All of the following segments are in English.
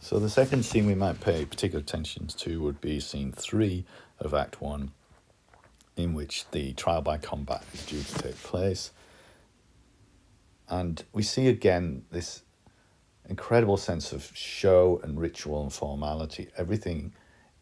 So the second scene we might pay particular attention to would be scene 3 of Act 1, in which the trial by combat is due to take place. And we see again this incredible sense of show and ritual and formality. Everything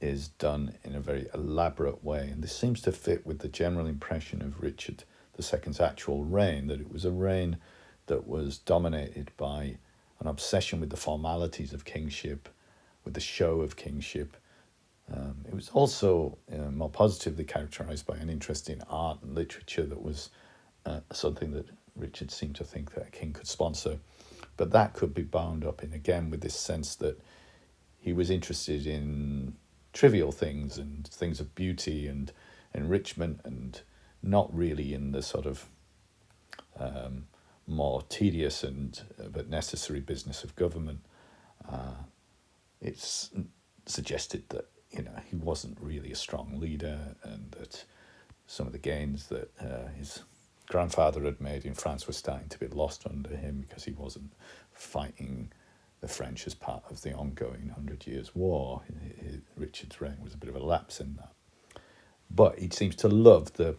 is done in a very elaborate way, and this seems to fit with the general impression of Richard II's actual reign, that it was a reign that was dominated by an obsession with the formalities of kingship, with the show of kingship. It was also more positively characterized by an interest in art and literature that was something that Richard seemed to think that a king could sponsor. But that could be bound up in, again, with this sense that he was interested in trivial things and things of beauty and enrichment, and not really in the sort of more tedious and but necessary business of government. It's suggested that he wasn't really a strong leader, and that some of the gains that his grandfather had made in France were starting to be lost under him because he wasn't fighting the French as part of the ongoing 100 Years' War. Richard's reign was a bit of a lapse in that. But he seems to love the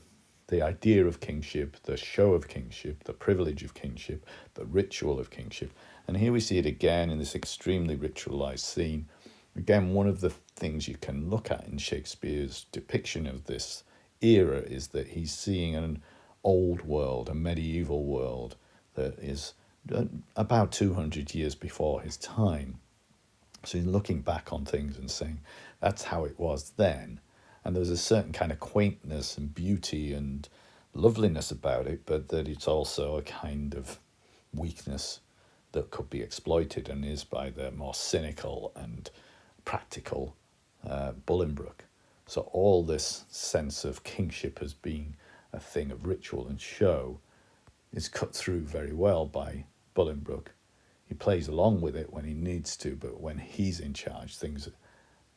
idea of kingship, the show of kingship, the privilege of kingship, the ritual of kingship. And here we see it again in this extremely ritualized scene. Again, one of the things you can look at in Shakespeare's depiction of this era is that he's seeing an old world, a medieval world that is about 200 years before his time. So he's looking back on things and saying, that's how it was then. And there's a certain kind of quaintness and beauty and loveliness about it, but that it's also a kind of weakness that could be exploited, and is by the more cynical and practical Bolingbroke. So all this sense of kingship as being a thing of ritual and show is cut through very well by Bolingbroke. He plays along with it when he needs to, but when he's in charge, things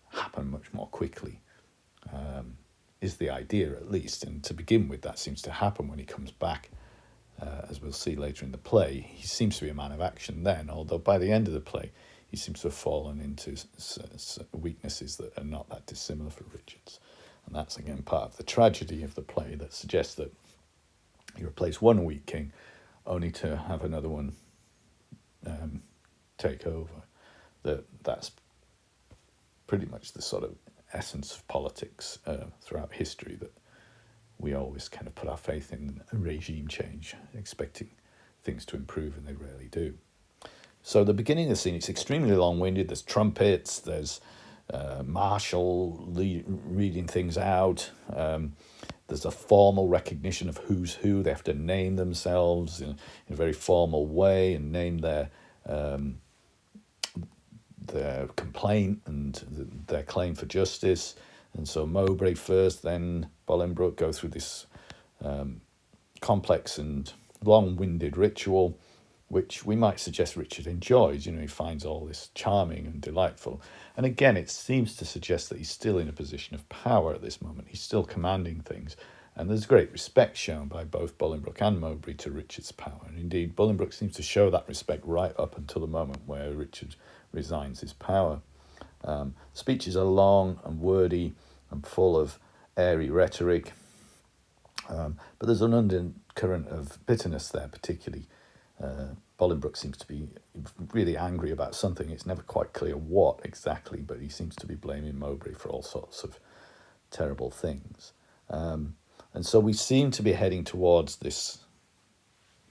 happen much more quickly, is the idea at least. And to begin with, that seems to happen when he comes back, as we'll see later in the play. He seems to be a man of action then, although by the end of the play, he seems to have fallen into weaknesses that are not that dissimilar for Richard's. And that's, again, part of the tragedy of the play that suggests that he replaced one weak king only to have another one take over. That's pretty much the sort of essence of politics throughout history, that we always kind of put our faith in a regime change, expecting things to improve, and they rarely do. So the beginning of the scene, it's extremely long-winded. There's trumpets, there's Marshall reading things out. There's a formal recognition of who's who. They have to name themselves in a very formal way and name their complaint and their claim for justice. And so Mowbray first, then Bolingbroke go through this complex and long-winded ritual, which we might suggest Richard enjoys. He finds all this charming and delightful. And again, it seems to suggest that he's still in a position of power at this moment. He's still commanding things. And there's great respect shown by both Bolingbroke and Mowbray to Richard's power. And indeed, Bolingbroke seems to show that respect right up until the moment where Richard resigns his power. Speeches are long and wordy and full of airy rhetoric. But there's an undercurrent of bitterness there, particularly. Bolingbroke seems to be really angry about something. It's never quite clear what exactly, but he seems to be blaming Mowbray for all sorts of terrible things. And so we seem to be heading towards this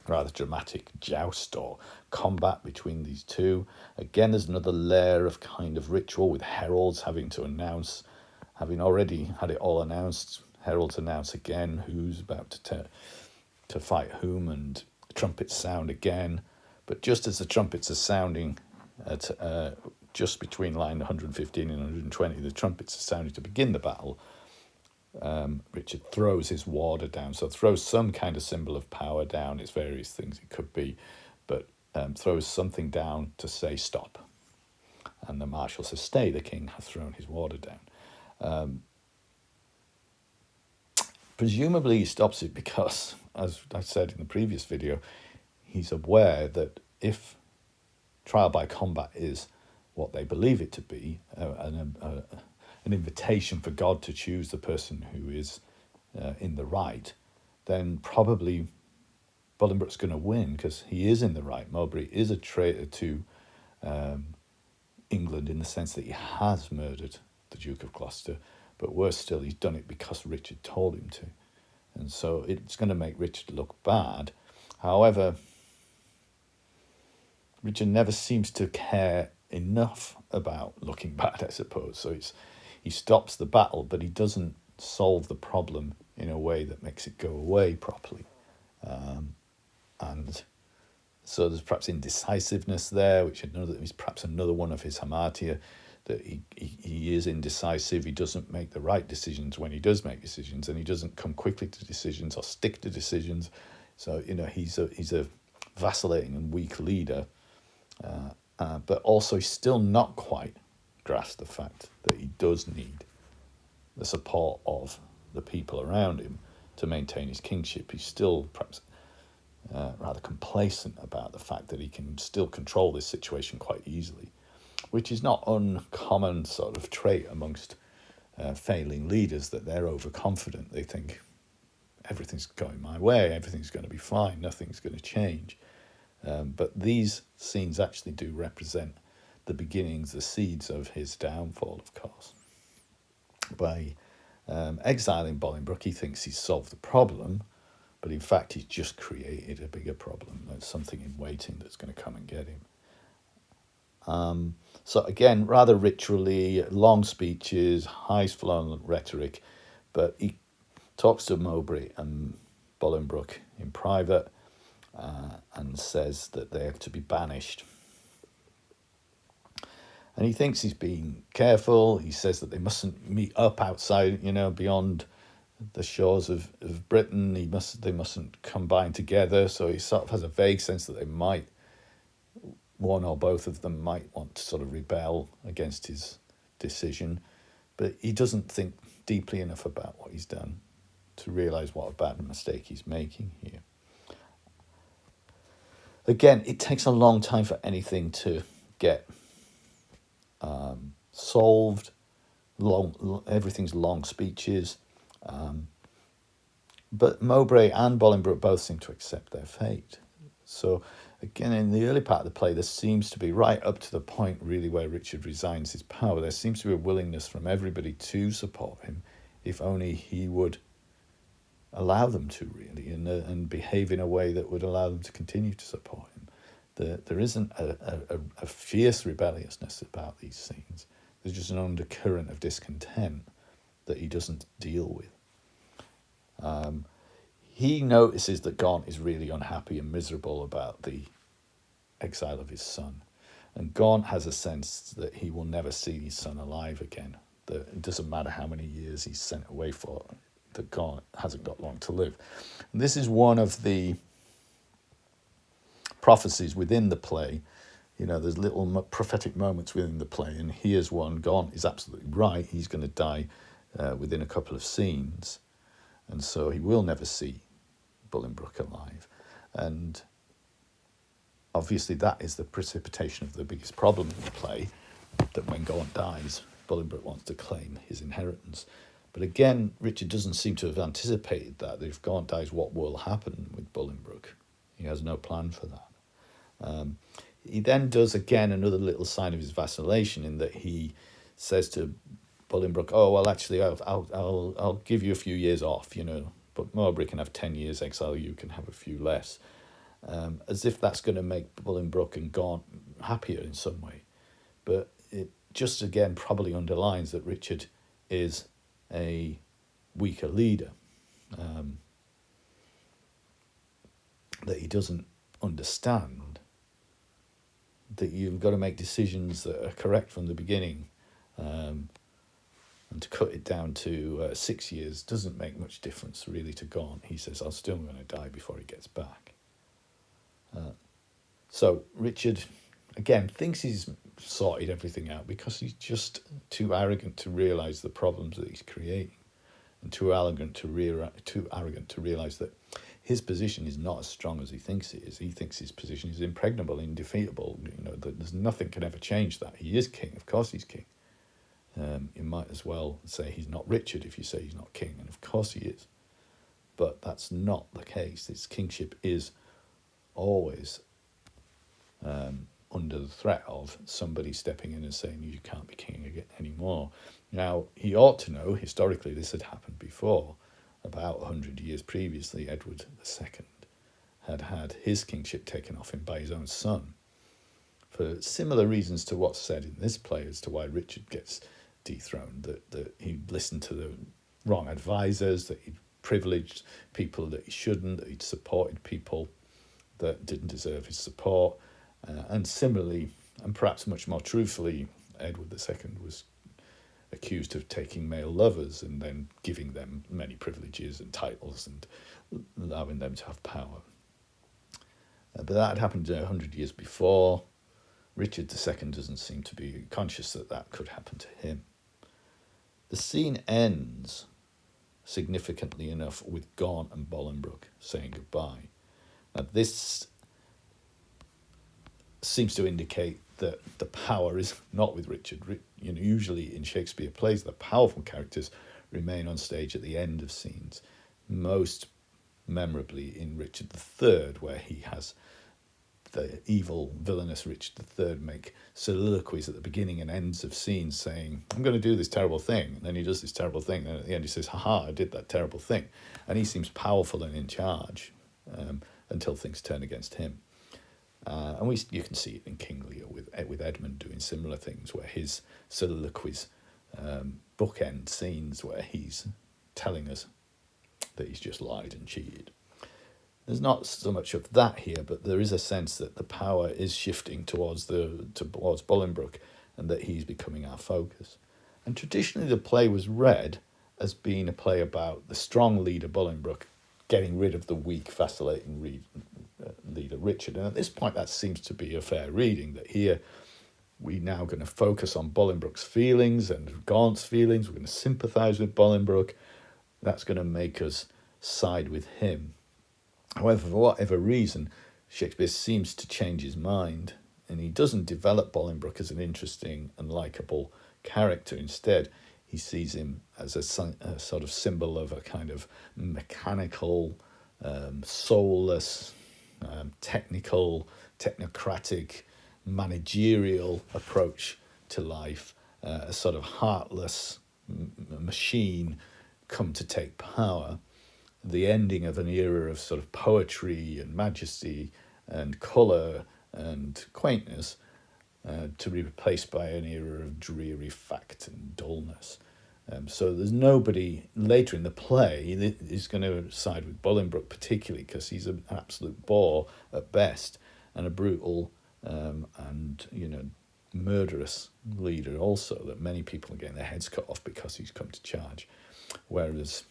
rather dramatic joust or combat between these two. Again, there's another layer of kind of ritual with heralds having to announce, having already had it all announced, heralds announce again who's about to fight whom, and trumpets sound again. But just as the trumpets are sounding at just between line 115 and 120, the trumpets are sounding to begin the battle. Richard throws his warder down, so throws some kind of symbol of power down. It's various things it could be, but throws something down to say stop. And the marshal says, stay, the king has thrown his warder down. Presumably he stops it because, as I said in the previous video, he's aware that if trial by combat is what they believe it to be, an invitation for God to choose the person who is in the right, then probably Bolingbroke's going to win because he is in the right. Mowbray is a traitor to England in the sense that he has murdered the Duke of Gloucester, but worse still, he's done it because Richard told him to. And so it's going to make Richard look bad. However, Richard never seems to care enough about looking bad, I suppose. So he stops the battle, but he doesn't solve the problem in a way that makes it go away properly. And so there's perhaps indecisiveness there, which is perhaps another one of his hamartia, that he is indecisive. He doesn't make the right decisions when he does make decisions, and he doesn't come quickly to decisions or stick to decisions. So he's a vacillating and weak leader, but also he's still not quite grasped the fact that he does need the support of the people around him to maintain his kingship. He's still perhaps rather complacent about the fact that he can still control this situation quite easily, which is not uncommon sort of trait amongst failing leaders, that they're overconfident. They think everything's going my way, everything's going to be fine, nothing's going to change. But these scenes actually do represent the beginnings, the seeds of his downfall, of course. By exiling Bolingbroke, he thinks he's solved the problem, but in fact he's just created a bigger problem. There's something in waiting that's going to come and get him. So again, rather ritually, long speeches, high-flown rhetoric, but he talks to Mowbray and Bolingbroke in private and says that they are to be banished. And he thinks he's being careful. He says that they mustn't meet up outside, beyond the shores of Britain. They mustn't combine together. So he sort of has a vague sense that one or both of them might want to sort of rebel against his decision. But he doesn't think deeply enough about what he's done to realise what a bad mistake he's making here. Again, it takes a long time for anything to get solved. Everything's long speeches. But Mowbray and Bolingbroke both seem to accept their fate. So again, in the early part of the play, there seems to be, right up to the point really where Richard resigns his power, there seems to be a willingness from everybody to support him, if only he would allow them to, really, and behave in a way that would allow them to continue to support him. There isn't a fierce rebelliousness about these scenes. There's just an undercurrent of discontent that he doesn't deal with. He notices that Gaunt is really unhappy and miserable about the exile of his son. And Gaunt has a sense that he will never see his son alive again. That it doesn't matter how many years he's sent away for, that Gaunt hasn't got long to live. And this is one of the prophecies within the play. There's little prophetic moments within the play, and here's one. Gaunt is absolutely right. He's going to die within a couple of scenes, and so he will never see Bolingbroke alive. And obviously that is the precipitation of the biggest problem in the play, that when Gaunt dies, Bolingbroke wants to claim his inheritance. But again, Richard doesn't seem to have anticipated that if Gaunt dies, what will happen with Bolingbroke? He has no plan for that. He then does, again, another little sign of his vacillation, in that he says to Bolingbroke, "Oh, well, actually, I'll give you a few years off, but Mowbray can have 10 years exile, you can have a few less," as if that's going to make Bolingbroke and Gaunt happier in some way. But it just, again, probably underlines that Richard is a weaker leader, that he doesn't understand that you've got to make decisions that are correct from the beginning, and to cut it down to 6 years doesn't make much difference really to Gaunt. He says, "I'm still going to die before he gets back." So Richard, again, thinks he's sorted everything out because he's just too arrogant to realise the problems that he's creating, and too arrogant to realise that his position is not as strong as he thinks it is. He thinks his position is impregnable, indefeatable. There's nothing can ever change that. He is king. Of course he's king. You might as well say he's not Richard if you say he's not king, and of course he is. But that's not the case. His kingship is always under the threat of somebody stepping in and saying you can't be king anymore. Now, he ought to know, historically, this had happened before. About 100 years previously, Edward II had his kingship taken off him by his own son, for similar reasons to what's said in this play as to why Richard gets dethroned, that he listened to the wrong advisors, that he'd privileged people that he shouldn't, that he'd supported people that didn't deserve his support. And similarly, and perhaps much more truthfully, Edward II was accused of taking male lovers and then giving them many privileges and titles and allowing them to have power. But that had happened 100 years before. Richard II doesn't seem to be conscious that that could happen to him. The scene ends significantly enough with Gaunt and Bolingbroke saying goodbye. Now, this seems to indicate that the power is not with Richard. Usually in Shakespeare plays, the powerful characters remain on stage at the end of scenes, most memorably in Richard III, where he has the evil, villainous Richard III make soliloquies at the beginning and ends of scenes saying, I'm going to do this terrible thing. And then he does this terrible thing. And at the end he says, haha, I did that terrible thing. And he seems powerful and in charge until things turn against him. And you can see it in King Lear with Edmund doing similar things, where his soliloquies bookend scenes where he's telling us that he's just lied and cheated. There's not so much of that here, but there is a sense that the power is shifting towards Bolingbroke, and that he's becoming our focus. And traditionally, the play was read as being a play about the strong leader Bolingbroke getting rid of the weak, vacillating leader Richard. And at this point, that seems to be a fair reading, that here we're now going to focus on Bolingbroke's feelings and Gaunt's feelings. We're going to sympathise with Bolingbroke. That's going to make us side with him. However, for whatever reason, Shakespeare seems to change his mind, and he doesn't develop Bolingbroke as an interesting and likeable character. Instead, he sees him as a sort of symbol of a kind of mechanical, soulless, technocratic, managerial approach to life, a sort of heartless machine come to take power. The ending of an era of sort of poetry and majesty and colour and quaintness to be replaced by an era of dreary fact and dullness. So there's nobody later in the play that is going to side with Bolingbroke, particularly because he's an absolute bore at best and a brutal and murderous leader also, that many people are getting their heads cut off because he's come to charge. Whereas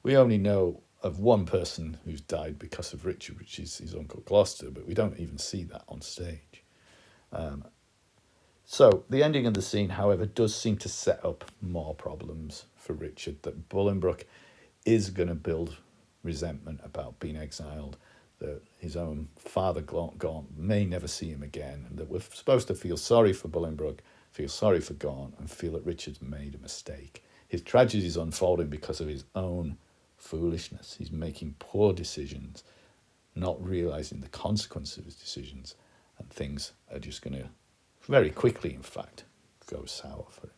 we only know of one person who's died because of Richard, which is his uncle Gloucester, but we don't even see that on stage. So the ending of the scene, however, does seem to set up more problems for Richard, that Bolingbroke is going to build resentment about being exiled, that his own father Gaunt may never see him again, and that we're supposed to feel sorry for Bolingbroke, feel sorry for Gaunt, and feel that Richard's made a mistake. His tragedy is unfolding because of his own foolishness. He's making poor decisions, not realising the consequence of his decisions, and things are just going to, very quickly in fact, go sour for him.